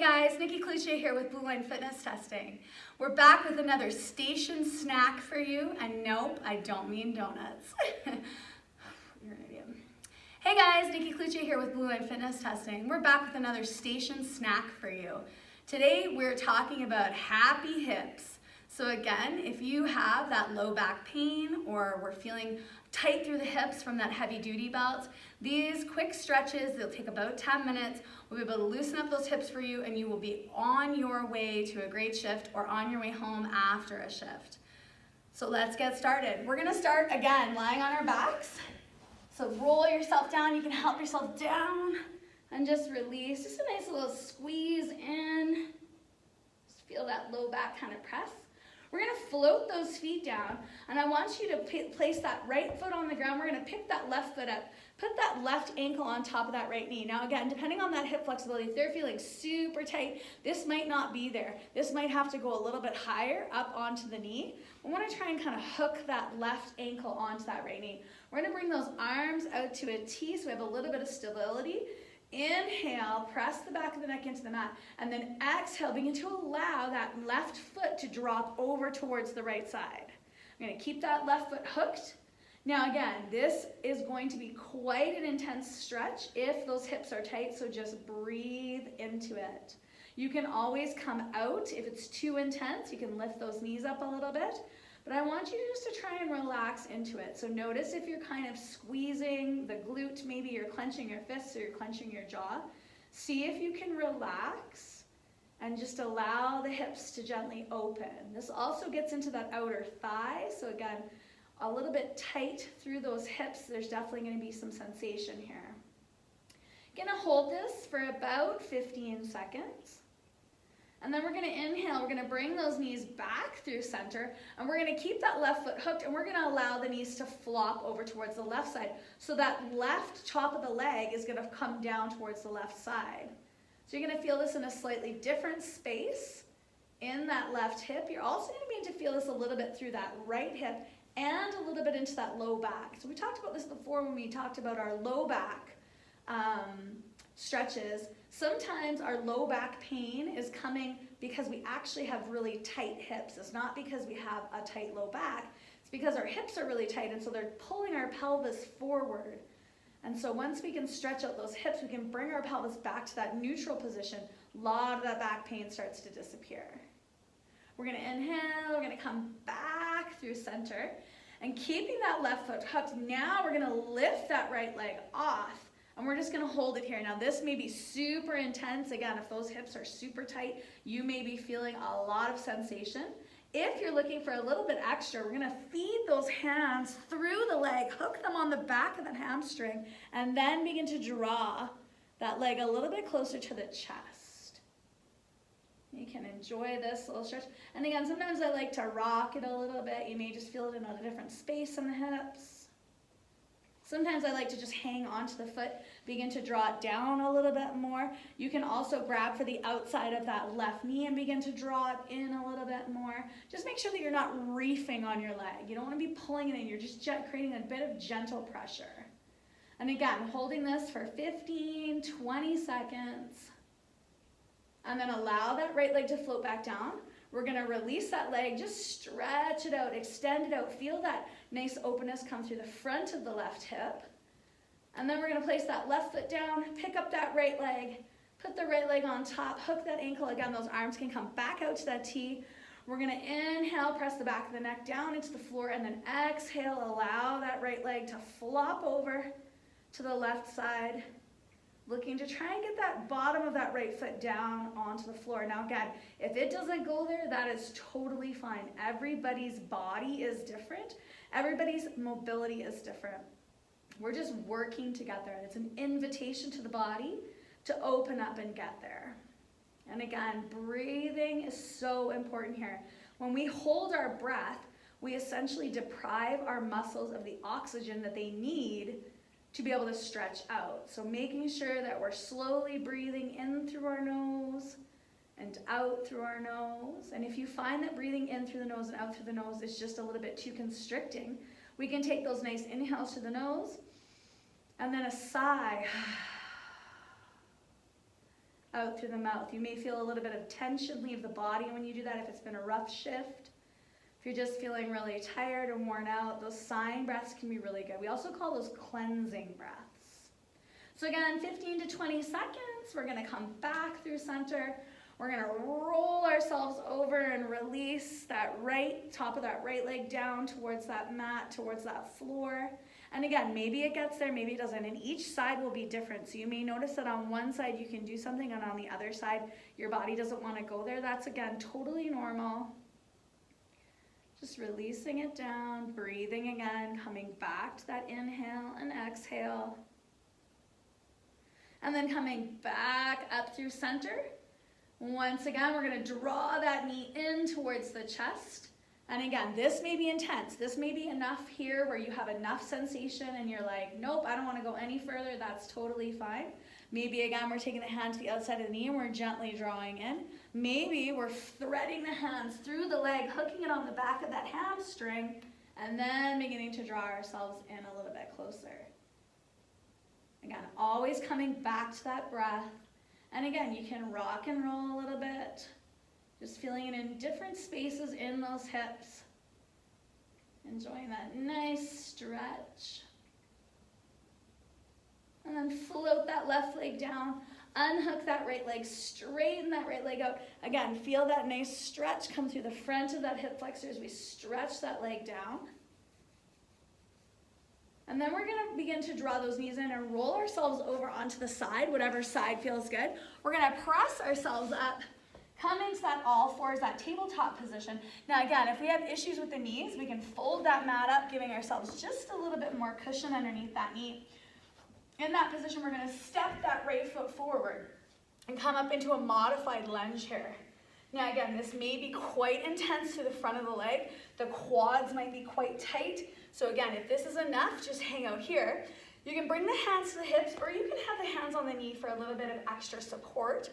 guys, Nikki Kluche here with Blue Line Fitness Testing. We're back with another station snack for you, and nope, I don't mean donuts. You're an idiot. Hey guys, Nikki Kluche here with Blue Line Fitness Testing. We're back with another station snack for you. Today we're talking about happy hips. So again, if you have that low back pain or we're feeling tight through the hips from that heavy duty belt, these quick stretches, they'll take about 10 minutes. We'll be able to loosen up those hips for you and you will be on your way to a great shift or on your way home after a shift. So let's get started. We're gonna start again lying on our backs. So roll yourself down, you can help yourself down and just release. Just a nice little squeeze in. Just feel that low back kind of press. We're gonna float those feet down, and I want you to place that right foot on the ground. We're gonna pick that left foot up, put that left ankle on top of that right knee. Now again, depending on that hip flexibility, if they're feeling super tight, this might not be there. This might have to go a little bit higher up onto the knee. We wanna try and kind of hook that left ankle onto that right knee. We're gonna bring those arms out to a T so we have a little bit of stability. Inhale, press the back of the neck into the mat, and then exhale, begin to allow that left foot to drop over towards the right side. I'm gonna keep that left foot hooked. Now again, this is going to be quite an intense stretch if those hips are tight, so just breathe into it. You can always come out if it's too intense. You can lift those knees up a little bit. But I want you just to try and relax into it. So notice if you're kind of squeezing the glute, maybe you're clenching your fists or you're clenching your jaw. See if you can relax and just allow the hips to gently open. This also gets into that outer thigh. So again, a little bit tight through those hips. There's definitely going to be some sensation here. Gonna hold this for about 15 seconds. And then we're gonna inhale, we're gonna bring those knees back through center, and we're gonna keep that left foot hooked, and we're gonna allow the knees to flop over towards the left side. So that left top of the leg is gonna come down towards the left side. So you're gonna feel this in a slightly different space in that left hip. You're also gonna begin to feel this a little bit through that right hip and a little bit into that low back. So we talked about this before when we talked about our low back stretches. Sometimes our low back pain is coming because we actually have really tight hips. It's not because we have a tight low back. It's because our hips are really tight, and so they're pulling our pelvis forward. And so once we can stretch out those hips, we can bring our pelvis back to that neutral position. A lot of that back pain starts to disappear. We're gonna inhale, we're gonna come back through center, and keeping that left foot hooked, now we're gonna lift that right leg off. And we're just gonna hold it here. Now this may be super intense. Again, if those hips are super tight, you may be feeling a lot of sensation. If you're looking for a little bit extra, we're gonna feed those hands through the leg, hook them on the back of that hamstring, and then begin to draw that leg a little bit closer to the chest. You can enjoy this little stretch. And again, sometimes I like to rock it a little bit. You may just feel it in a different space in the hips. Sometimes I like to just hang onto the foot, begin to draw it down a little bit more. You can also grab for the outside of that left knee and begin to draw it in a little bit more. Just make sure that you're not reefing on your leg. You don't want to be pulling it in. You're just creating a bit of gentle pressure. And again, holding this for 15, 20 seconds. And then allow that right leg to float back down. We're gonna release that leg, just stretch it out, extend it out. Feel that nice openness come through the front of the left hip. And then we're gonna place that left foot down, pick up that right leg, put the right leg on top, hook that ankle. Again, those arms can come back out to that T. We're gonna inhale, press the back of the neck down into the floor, and then exhale, allow that right leg to flop over to the left side. Looking to try and get that bottom of that right foot down onto the floor. Now again, if it doesn't go there, that is totally fine. Everybody's body is different. Everybody's mobility is different. We're just working together. It's an invitation to the body to open up and get there. And again, breathing is so important here. When we hold our breath, we essentially deprive our muscles of the oxygen that they need to be able to stretch out. So making sure that we're slowly breathing in through our nose and out through our nose. And if you find that breathing in through the nose and out through the nose is just a little bit too constricting, we can take those nice inhales to the nose and then a sigh out through the mouth. You may feel a little bit of tension leave the body when you do that if it's been a rough shift. If you're just feeling really tired or worn out, those sighing breaths can be really good. We also call those cleansing breaths. So again, 15 to 20 seconds, we're gonna come back through center. We're gonna roll ourselves over and release that top of that right leg down towards that mat, towards that floor. And again, maybe it gets there, maybe it doesn't, and each side will be different. So you may notice that on one side you can do something, and on the other side your body doesn't want to go there. That's, again, totally normal. Just releasing it down, breathing again, coming back to that inhale and exhale. And then coming back up through center. Once again, we're going to draw that knee in towards the chest. And again, this may be intense. This may be enough here where you have enough sensation and you're like, nope, I don't want to go any further. That's totally fine. Maybe again, we're taking the hand to the outside of the knee and we're gently drawing in. Maybe we're threading the hands through the leg, hooking it on the back of that hamstring, and then beginning to draw ourselves in a little bit closer. Again, always coming back to that breath. And again, you can rock and roll a little bit. Just feeling it in different spaces in those hips. Enjoying that nice stretch. And then float that left leg down. Unhook that right leg, straighten that right leg out. Again, feel that nice stretch come through the front of that hip flexor as we stretch that leg down. And then we're gonna begin to draw those knees in and roll ourselves over onto the side, whatever side feels good. We're gonna press ourselves up, come into that all fours, that tabletop position. Now again, if we have issues with the knees, we can fold that mat up, giving ourselves just a little bit more cushion underneath that knee. In that position, we're gonna step that right foot forward and come up into a modified lunge here. Now again, this may be quite intense to the front of the leg. The quads might be quite tight. So again, if this is enough, just hang out here. You can bring the hands to the hips, or you can have the hands on the knee for a little bit of extra support.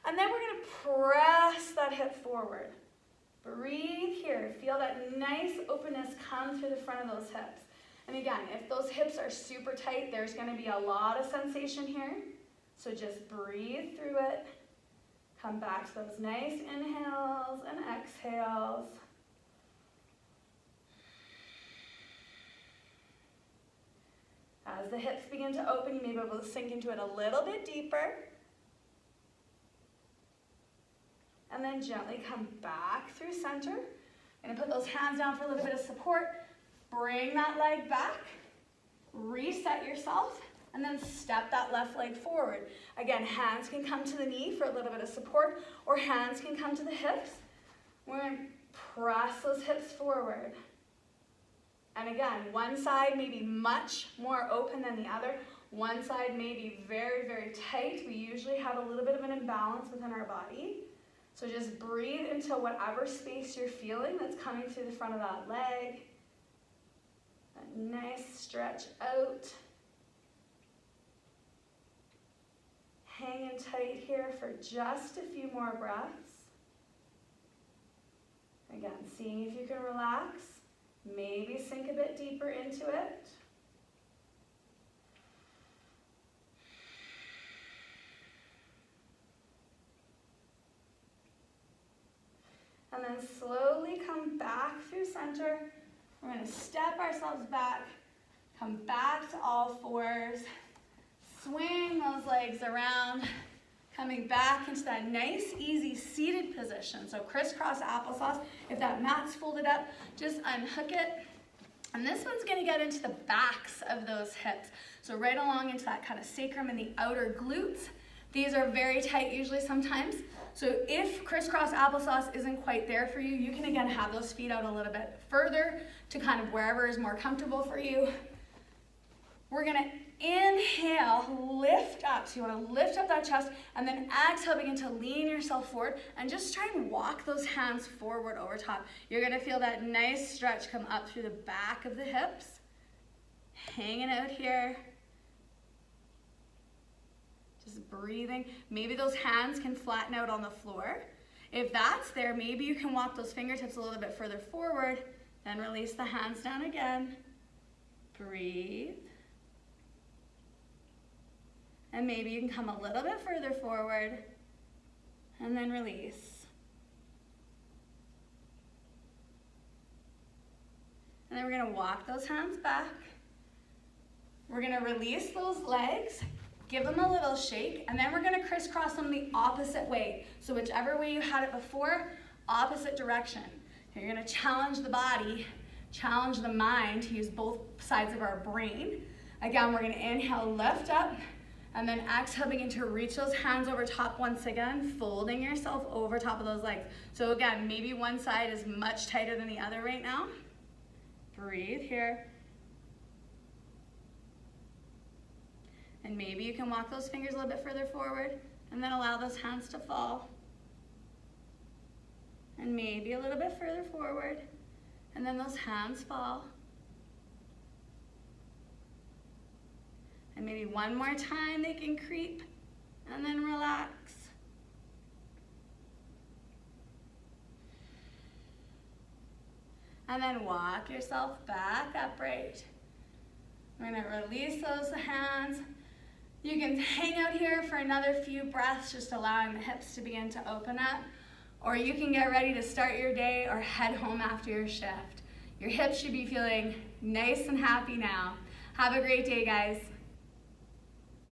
And then we're gonna press that hip forward. Breathe here. Feel that nice openness come through the front of those hips. And again, if those hips are super tight, there's gonna be a lot of sensation here. So just breathe through it. Come back to those nice inhales and exhales. As the hips begin to open, you may be able to sink into it a little bit deeper. And then gently come back through center. I'm gonna put those hands down for a little bit of support. Bring that leg back. Reset yourself. And then step that left leg forward. Again, hands can come to the knee for a little bit of support, or hands can come to the hips. We're going to press those hips forward. And again, one side may be much more open than the other. One side may be very, very tight. We usually have a little bit of an imbalance within our body. So just breathe into whatever space you're feeling that's coming through the front of that leg. A nice stretch out. Hanging tight here for just a few more breaths. Again, seeing if you can relax. Maybe sink a bit deeper into it. And then slowly come back through center. We're going to step ourselves back, come back to all fours. Swing those legs around, coming back into that nice, easy seated position. So crisscross applesauce. If that mat's folded up, just unhook it. And this one's gonna get into the backs of those hips. So right along into that kind of sacrum and the outer glutes. These are very tight usually sometimes. So if crisscross applesauce isn't quite there for you, you can again have those feet out a little bit further to kind of wherever is more comfortable for you. We're gonna inhale, lift up. So you wanna lift up that chest, and then exhale, begin to lean yourself forward, and just try and walk those hands forward over top. You're gonna feel that nice stretch come up through the back of the hips. Hanging out here. Just breathing. Maybe those hands can flatten out on the floor. If that's there, maybe you can walk those fingertips a little bit further forward, then release the hands down again. Breathe. And maybe you can come a little bit further forward And then release. And then we're gonna walk those hands back. We're gonna release those legs, give them a little shake, and then we're gonna crisscross them the opposite way. So whichever way you had it before, opposite direction. You're gonna challenge the body, challenge the mind to use both sides of our brain. Again, we're gonna inhale, lift up, and then exhale, begin to reach those hands over top once again, folding yourself over top of those legs. So again, maybe one side is much tighter than the other right now. Breathe here. And maybe you can walk those fingers a little bit further forward and then allow those hands to fall. And maybe a little bit further forward and then those hands fall. And maybe one more time they can creep and then relax. And then walk yourself back upright. We're gonna release those hands. You can hang out here for another few breaths, just allowing the hips to begin to open up. Or you can get ready to start your day or head home after your shift. Your hips should be feeling nice and happy now. Have a great day, guys.